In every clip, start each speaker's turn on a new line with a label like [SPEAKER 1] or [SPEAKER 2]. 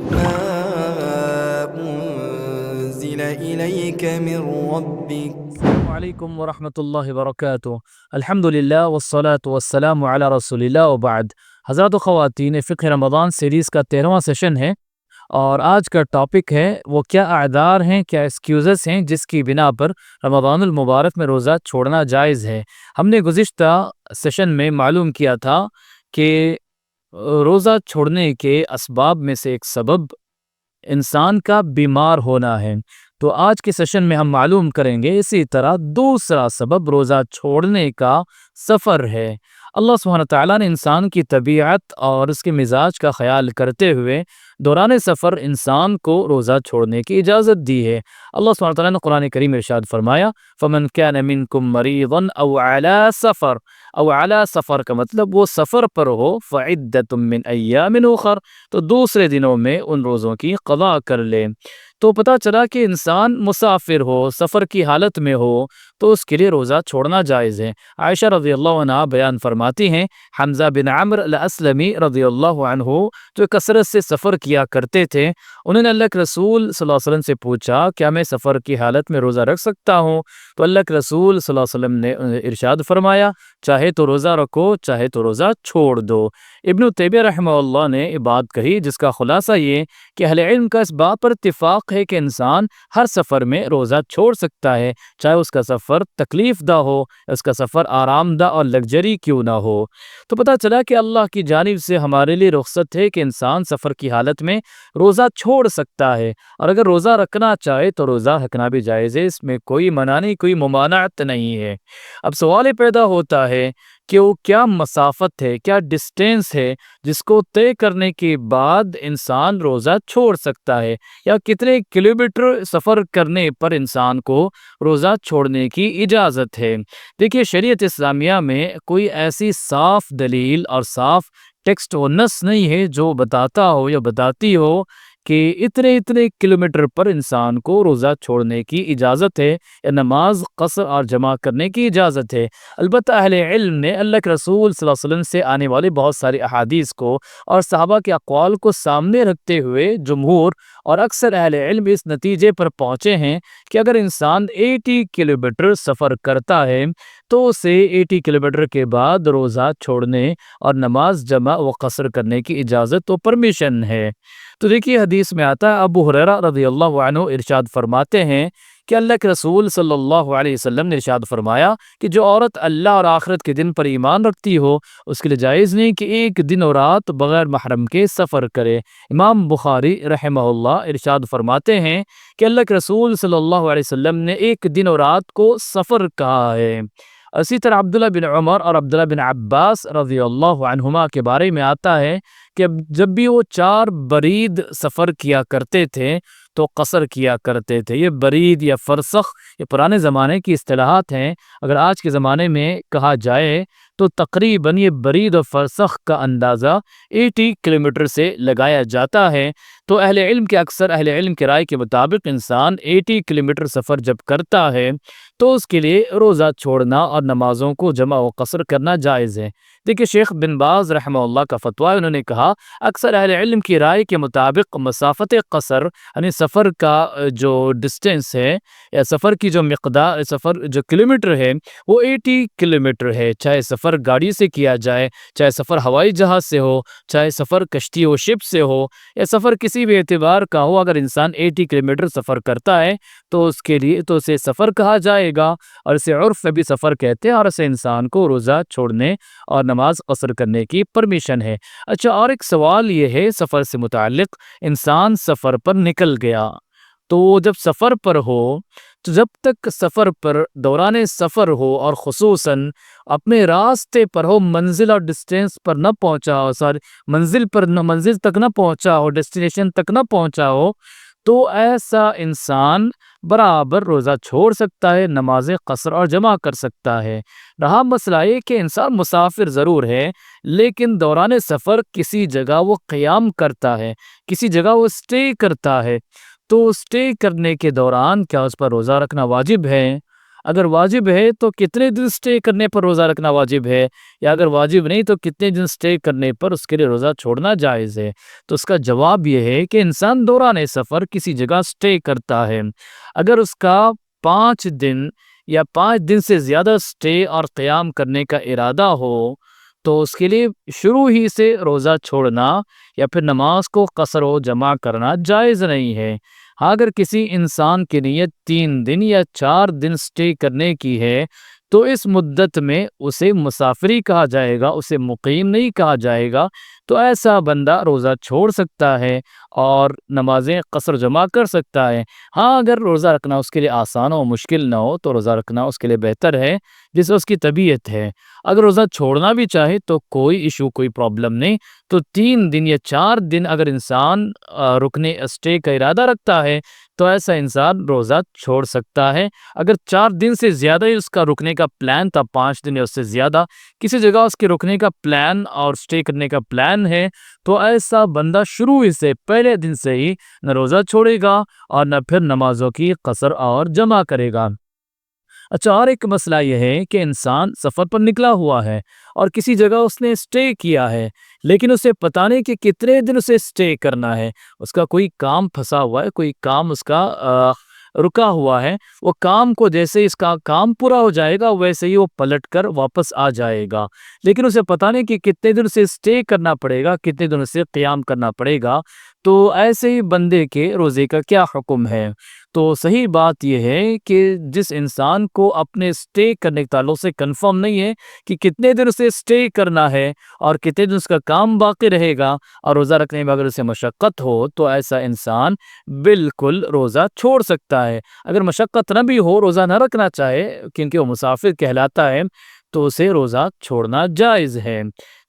[SPEAKER 1] ما أنزل إليك من ربك.
[SPEAKER 2] السلام علیکم ورحمۃ اللہ وبرکاتہ۔ الحمد للہ والصلاة والسلام علی رسول اللہ وبعد۔ حضرات و خواتین، فقہ رمضان سیریز کا 13واں سیشن ہے، اور آج کا ٹاپک ہے وہ کیا اعذار ہیں، کیا ایکسکیوزز ہیں جس کی بنا پر رمضان المبارک میں روزہ چھوڑنا جائز ہے۔ ہم نے گزشتہ سیشن میں معلوم کیا تھا کہ روزہ چھوڑنے کے اسباب میں سے ایک سبب انسان کا بیمار ہونا ہے، تو آج کے سیشن میں ہم معلوم کریں گے اسی طرح دوسرا سبب روزہ چھوڑنے کا سفر ہے۔ اللہ سبحانہ تعالیٰ نے انسان کی طبیعت اور اس کے مزاج کا خیال کرتے ہوئے دوران سفر انسان کو روزہ چھوڑنے کی اجازت دی ہے۔ اللہ سبحانہ تعالیٰ نے قرآن کریم میں ارشاد فرمایا فَمَنْ كَانَ مِنْكُمْ مَرِيضًا أَوْ عَلَى سَفَرٍ، او علی سفر کا مطلب وہ سفر پر ہو، فعدۃ من ایام اخر، تو دوسرے دنوں میں ان روزوں کی قضا کر لے۔ تو پتہ چلا کہ انسان مسافر ہو، سفر کی حالت میں ہو تو اس کے لیے روزہ چھوڑنا جائز ہے۔ عائشہ رضی اللہ عنہ بیان فرماتی ہیں، حمزہ بن عمرو الاسلمی رضی اللہ عنہ جو کثرت سے سفر کیا کرتے تھے، انہوں نے اللہ کے رسول صلی اللہ علیہ وسلم سے پوچھا کیا میں سفر کی حالت میں روزہ رکھ سکتا ہوں؟ تو اللہ کے رسول صلی اللہ علیہ وسلم نے ارشاد فرمایا چاہے تو روزہ رکھو، چاہے تو روزہ چھوڑ دو۔ ابن تیمیہ رحمہ اللہ نے یہ بات کہی جس کا خلاصہ یہ کہ اہل علم کا اس بات پر اتفاق ہے کہ انسان ہر سفر میں روزہ چھوڑ سکتا ہے، چاہے اس کا سفر تکلیف دہ ہو، اس کا سفر آرام دہ اور لگژری کیوں نہ ہو۔ تو پتہ چلا کہ اللہ کی جانب سے ہمارے لیے رخصت ہے کہ انسان سفر کی حالت میں روزہ چھوڑ سکتا ہے، اور اگر روزہ رکھنا چاہے تو روزہ رکھنا بھی جائز ہے، اس میں کوئی منع نہیں، کوئی ممانعت نہیں ہے۔ اب سوال پیدا ہوتا ہے کہ وہ کیا مسافت ہے، کیا ڈسٹینس ہے جس کو طے کرنے کے بعد انسان روزہ چھوڑ سکتا ہے، یا کتنے کلومیٹر سفر کرنے پر انسان کو روزہ چھوڑنے کی اجازت ہے۔ دیکھیے شریعت اسلامیہ میں کوئی ایسی صاف دلیل اور صاف ٹیکسٹ و نص نہیں ہے جو بتاتا ہو یا بتاتی ہو کہ اتنے کلومیٹر پر انسان کو روزہ چھوڑنے کی اجازت ہے یا نماز قصر اور جمع کرنے کی اجازت ہے۔ البتہ اہل علم نے اللہ کے رسول صلی اللہ علیہ وسلم سے آنے والے بہت ساری احادیث کو اور صحابہ کے اقوال کو سامنے رکھتے ہوئے جمہور اور اکثر اہل علم اس نتیجے پر پہنچے ہیں کہ اگر انسان 80 کلومیٹر سفر کرتا ہے تو اسے 80 کلومیٹر کے بعد روزہ چھوڑنے اور نماز جمع و قصر کرنے کی اجازت و پرمیشن ہے۔ تو دیکھیے حدیث میں آتا ہے، ابو ہریرہ رضی اللہ عنہ ارشاد فرماتے ہیں کہ اللہ کے رسول صلی اللہ علیہ وسلم نے ارشاد فرمایا کہ جو عورت اللہ اور آخرت کے دن پر ایمان رکھتی ہو اس کے لیے جائز نہیں کہ ایک دن اور رات بغیر محرم کے سفر کرے۔ امام بخاری رحمہ اللہ ارشاد فرماتے ہیں کہ اللہ کے رسول صلی اللہ علیہ وسلم نے ایک دن اور رات کو سفر کہا ہے۔ اسی طرح عبداللہ بن عمر اور عبداللہ بن عباس رضی اللہ عنہما کے بارے میں آتا ہے کہ جب بھی وہ 4 برید سفر کیا کرتے تھے تو قصر کیا کرتے تھے۔ یہ برید یا فرسخ یہ پرانے زمانے کی اصطلاحات ہیں، اگر آج کے زمانے میں کہا جائے تو تقریباً یہ برید اور فرسخ کا اندازہ 80 کلومیٹر سے لگایا جاتا ہے۔ تو اکثر اہل علم کی رائے کے مطابق انسان 80 کلومیٹر سفر جب کرتا ہے تو اس کے لیے روزہ چھوڑنا اور نمازوں کو جمع و قصر کرنا جائز ہے۔ دیکھیے شیخ بن باز رحمہ اللہ کا فتویٰ، انہوں نے کہا اکثر اہل علم کی رائے کے مطابق مسافت قصر یعنی سفر کا جو ڈسٹینس ہے یا سفر کی جو مقدار، سفر جو کلومیٹر ہے وہ 80 کلومیٹر ہے، چاہے سفر گاڑی سے کیا جائے، چاہے سفر ہوائی جہاز سے ہو، چاہے سفر کشتی و شپ سے ہو، یا سفر کسی بھی اعتبار کا ہو، اگر انسان 80 کلومیٹر سفر کرتا ہے تو اس کے لیے تو اسے سفر کہا جائے گا، اور اسے عرف میں بھی سفر کہتے ہیں، اور اسے انسان کو روزہ چھوڑنے اور نماز قصر کرنے کی پرمیشن ہے۔ اچھا، اور ایک سوال یہ ہے سفر سے متعلق، انسان سفر پر نکل گیا تو جب سفر پر ہو تو جب تک سفر پر دوران سفر ہو اور خصوصاً اپنے راستے پر ہو، منزل اور ڈسٹینس پر نہ پہنچا ہو، منزل تک نہ پہنچا ہو، ڈیسٹینیشن تک نہ پہنچا ہو، تو ایسا انسان برابر روزہ چھوڑ سکتا ہے، نماز قصر اور جمع کر سکتا ہے۔ رہا مسئلہ یہ کہ انسان مسافر ضرور ہے لیکن دوران سفر کسی جگہ وہ قیام کرتا ہے، کسی جگہ وہ اسٹے کرتا ہے، تو اسٹے کرنے کے دوران کیا اس پر روزہ رکھنا واجب ہے؟ اگر واجب ہے تو کتنے دن سٹے کرنے پر روزہ رکھنا واجب ہے، یا اگر واجب نہیں تو کتنے دن سٹے کرنے پر اس کے لیے روزہ چھوڑنا جائز ہے؟ تو اس کا جواب یہ ہے کہ انسان دوران سفر کسی جگہ سٹے کرتا ہے، اگر اس کا 5 دن یا 5 دن سے زیادہ سٹے اور قیام کرنے کا ارادہ ہو تو اس کے لیے شروع ہی سے روزہ چھوڑنا یا پھر نماز کو قصر و جمع کرنا جائز نہیں ہے۔ ہاں، اگر کسی انسان کی نیت 3 دن یا 4 دن سٹے کرنے کی ہے تو اس مدت میں اسے مسافری کہا جائے گا، اسے مقیم نہیں کہا جائے گا، تو ایسا بندہ روزہ چھوڑ سکتا ہے اور نمازیں قصر جمع کر سکتا ہے۔ ہاں، اگر روزہ رکھنا اس کے لیے آسان و مشکل نہ ہو تو روزہ رکھنا اس کے لیے بہتر ہے، جس اس کی طبیعت ہے۔ اگر روزہ چھوڑنا بھی چاہے تو کوئی ایشو، کوئی پرابلم نہیں، تو 3 دن یا 4 دن اگر انسان رکنے اسٹے کا ارادہ رکھتا ہے تو ایسا انسان روزہ چھوڑ سکتا ہے۔ اگر 4 دن سے زیادہ ہی اس کا رکنے کا پلان تھا، 5 دن یا اس سے زیادہ کسی جگہ اس کے رکنے کا پلان اور سٹے کرنے کا پلان ہے، تو ایسا بندہ شروع ہی سے پہلے دن سے ہی نہ روزہ چھوڑے گا اور نہ پھر نمازوں کی قصر اور جمع کرے گا۔ اچھا، اور ایک مسئلہ یہ ہے کہ انسان سفر پر نکلا ہوا ہے اور کسی جگہ اس نے سٹے کیا ہے، لیکن اسے پتہ نہیں کہ کتنے دن اسے سٹے کرنا ہے۔ اس کا کوئی کام پھنسا ہوا ہے، کوئی کام اس کا رکا ہوا ہے، وہ کام کو جیسے اس کا کام پورا ہو جائے گا ویسے ہی وہ پلٹ کر واپس آ جائے گا، لیکن اسے پتہ نہیں کہ کتنے دن سے سٹے کرنا پڑے گا، کتنے دن سے قیام کرنا پڑے گا، تو ایسے ہی بندے کے روزے کا کیا حکم ہے؟ تو صحیح بات یہ ہے کہ جس انسان کو اپنے سٹے کرنے کے تعلق سے کنفرم نہیں ہے کہ کتنے دن اسے سٹے کرنا ہے اور کتنے دن اس کا کام باقی رہے گا اور روزہ رکھنے میں اگر اسے مشقت ہو تو ایسا انسان بالکل روزہ چھوڑ سکتا ہے۔ اگر مشقت نہ بھی ہو، روزہ نہ رکھنا چاہے کیونکہ وہ مسافر کہلاتا ہے، تو اسے روزہ چھوڑنا جائز ہے۔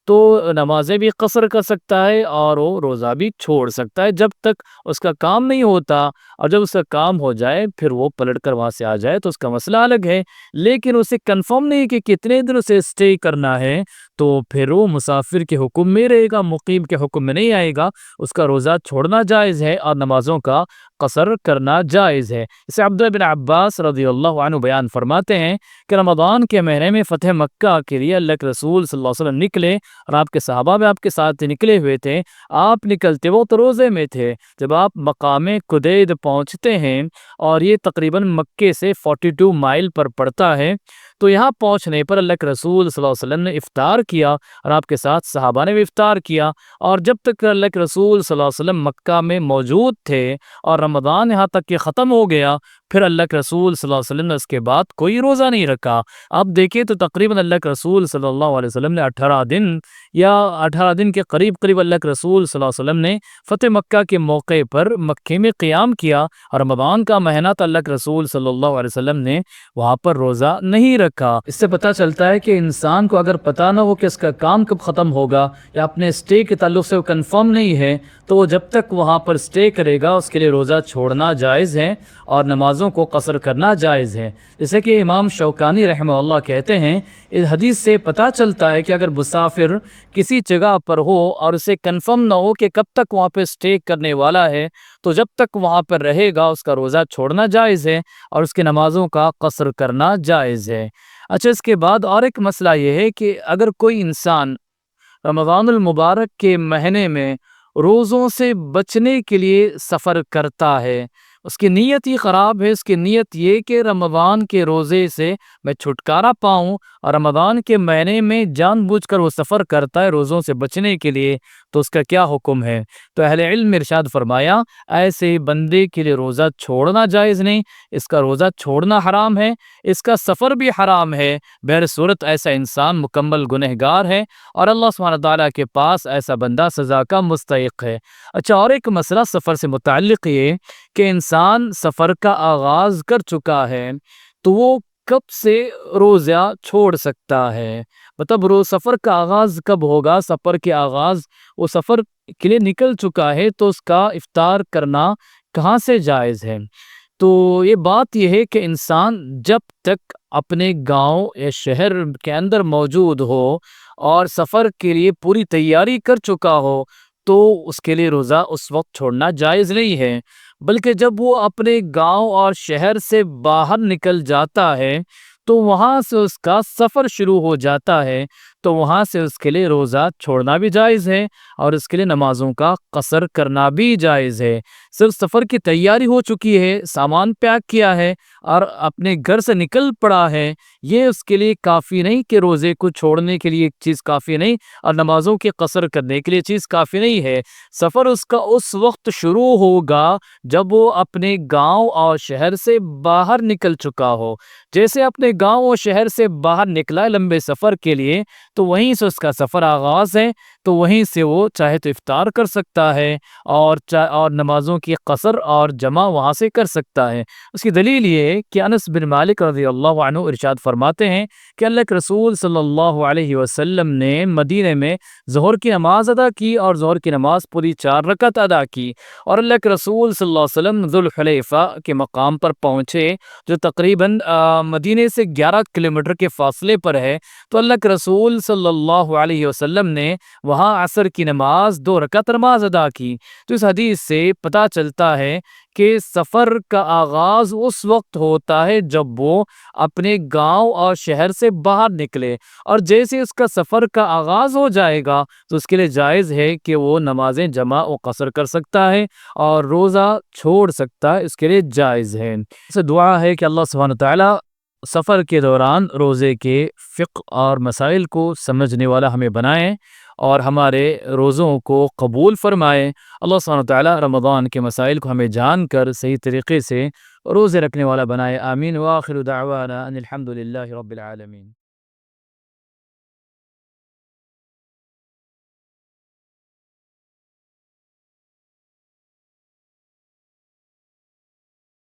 [SPEAKER 2] تو نمازیں بھی قصر کر سکتا ہے اور وہ روزہ بھی چھوڑ سکتا ہے جب تک اس کا کام نہیں ہوتا، اور جب اس کا کام ہو جائے پھر وہ پلٹ کر وہاں سے آ جائے تو اس کا مسئلہ الگ ہے، لیکن اسے کنفرم نہیں کہ کتنے دن اسے سٹے کرنا ہے تو پھر وہ مسافر کے حکم میں رہے گا، مقیم کے حکم میں نہیں آئے گا۔ اس کا روزہ چھوڑنا جائز ہے اور نمازوں کا قصر کرنا جائز ہے۔ اسے عبداللہ بن عباس رضی اللہ عنہ بیان فرماتے ہیں کہ رمضان کے مہینے میں فتح مکہ کے لیے اللہ کے رسول صلی اللہ علیہ وسلم نکلے اور آپ کے صحابہ بھی آپ کے ساتھ نکلے ہوئے تھے۔ آپ نکلتے وقت روزے میں تھے۔ جب آپ مقام قدید پہنچتے ہیں اور یہ تقریباً مکے سے 42 مائل پر پڑتا ہے، تو یہاں پہنچنے پر اللہ کے رسول صلی اللہ علیہ وسلم نے افطار کیا اور آپ کے ساتھ صحابہ نے بھی افطار کیا، اور جب تک اللہ کے رسول صلی اللہ علیہ وسلم مکہ میں موجود تھے اور رمضان یہاں تک کہ ختم ہو گیا، پھر اللہ کے رسول صلی اللہ علیہ وسلم نے اس کے بعد کوئی روزہ نہیں رکھا۔ اب دیکھیں تو تقریباً اللہ کے رسول صلی اللہ علیہ وسلم نے 18 دن کے قریب اللہ کے رسول صلی اللہ علیہ وسلم نے فتح مکہ کے موقع پر مکے میں قیام کیا، اور رمضان کا مہینہ تو اللہ کے رسول صلی اللہ علیہ وسلم نے وہاں پر روزہ نہیں رکھا۔ اس سے پتہ چلتا ہے کہ انسان کو اگر پتہ نہ ہو کہ اس کا کام کب ختم ہوگا یا اپنے سٹے کے تعلق سے وہ کنفرم نہیں ہے، تو وہ جب تک وہاں پر سٹے کرے گا اس کے لیے روزہ چھوڑنا جائز ہے اور نمازوں کو قصر کرنا جائز ہے۔ جیسے کہ امام شوکانی رحمہ اللہ کہتے ہیں، اس حدیث سے پتہ چلتا ہے کہ اگر مسافر کسی جگہ پر ہو اور اسے کنفرم نہ ہو کہ کب تک وہاں پہ سٹے کرنے والا ہے، تو جب تک وہاں پر رہے گا اس کا روزہ چھوڑنا جائز ہے اور اس کی نمازوں کا قصر کرنا جائز ہے۔ اچھا، اس کے بعد اور ایک مسئلہ یہ ہے کہ اگر کوئی انسان رمضان المبارک کے مہینے میں روزوں سے بچنے کے لیے سفر کرتا ہے، اس کی نیت ہی خراب ہے۔ اس کی نیت یہ کہ رمضان کے روزے سے میں چھٹکارا پاؤں، اور رمضان کے مہینے میں جان بوجھ کر وہ سفر کرتا ہے روزوں سے بچنے کے لیے، تو اس کا کیا حکم ہے؟ تو اہل علم نے ارشاد فرمایا، ایسے بندے کے لیے روزہ چھوڑنا جائز نہیں، اس کا روزہ چھوڑنا حرام ہے، اس کا سفر بھی حرام ہے۔ بہر صورت ایسا انسان مکمل گنہگار ہے اور اللہ سبحانہ تعالیٰ کے پاس ایسا بندہ سزا کا مستحق ہے۔ اچھا، اور ایک مسئلہ سفر سے متعلق یہ کہ انسان سفر کا آغاز کر چکا ہے تو وہ کب سے روزہ چھوڑ سکتا ہے؟ مطلب سفر کا آغاز کب ہوگا؟ سفر کے آغاز، وہ سفر کے لیے نکل چکا ہے تو اس کا افطار کرنا کہاں سے جائز ہے؟ تو یہ بات یہ ہے کہ انسان جب تک اپنے گاؤں یا شہر کے اندر موجود ہو اور سفر کے لیے پوری تیاری کر چکا ہو تو اس کے لیے روزہ اس وقت چھوڑنا جائز نہیں ہے، بلکہ جب وہ اپنے گاؤں اور شہر سے باہر نکل جاتا ہے تو وہاں سے اس کا سفر شروع ہو جاتا ہے، تو وہاں سے اس کے لیے روزہ چھوڑنا بھی جائز ہے اور اس کے لیے نمازوں کا قصر کرنا بھی جائز ہے۔ صرف سفر کی تیاری ہو چکی ہے، سامان پیک کیا ہے اور اپنے گھر سے نکل پڑا ہے، یہ اس کے لیے کافی نہیں کہ روزے کو چھوڑنے کے لیے ایک چیز کافی نہیں اور نمازوں کے قصر کرنے کے لیے چیز کافی نہیں ہے۔ سفر اس کا اس وقت شروع ہوگا جب وہ اپنے گاؤں اور شہر سے باہر نکل چکا ہو۔ جیسے اپنے گاؤں اور شہر سے باہر نکلا ہے لمبے سفر کے لیے، تو وہیں سے اس کا سفر آغاز ہے، تو وہیں سے وہ چاہے تو افطار کر سکتا ہے اور نمازوں کی قصر اور جمع وہاں سے کر سکتا ہے۔ اس کی دلیل یہ ہے کہ انس بن مالک رضی اللہ عنہ ارشاد فرماتے ہیں کہ اللہ کے رسول صلی اللہ علیہ وسلم نے مدینے میں ظہر کی نماز ادا کی اور ظہر کی نماز پوری 4 رکعت ادا کی، اور اللہ کے رسول صلی اللہ علیہ وسلم ذوالحلیفہ کے مقام پر پہنچے جو تقریباً مدینے سے 11 کلومیٹر کے فاصلے پر ہے، تو اللہ کے رسول صلی اللہ علیہ وسلم نے وہاں عصر کی نماز 2 رکعت نماز ادا کی۔ تو اس حدیث سے پتہ چلتا ہے کہ سفر کا آغاز اس وقت ہوتا ہے جب وہ اپنے گاؤں اور شہر سے باہر نکلے، اور جیسے اس کا سفر کا آغاز ہو جائے گا تو اس کے لیے جائز ہے کہ وہ نمازیں جمع و قصر کر سکتا ہے اور روزہ چھوڑ سکتا ہے، اس کے لیے جائز ہے۔ اسے دعا ہے کہ اللہ سبحانہ تعالیٰ سفر کے دوران روزے کے فقہ اور مسائل کو سمجھنے والا ہمیں بنائیں اور ہمارے روزوں کو قبول فرمائے۔ اللہ سبحانہ تعالیٰ رمضان کے مسائل کو ہمیں جان کر صحیح طریقے سے روزے رکھنے والا بنائے۔ آمین۔ وآخر دعوانا ان الحمد للہ رب العالمین۔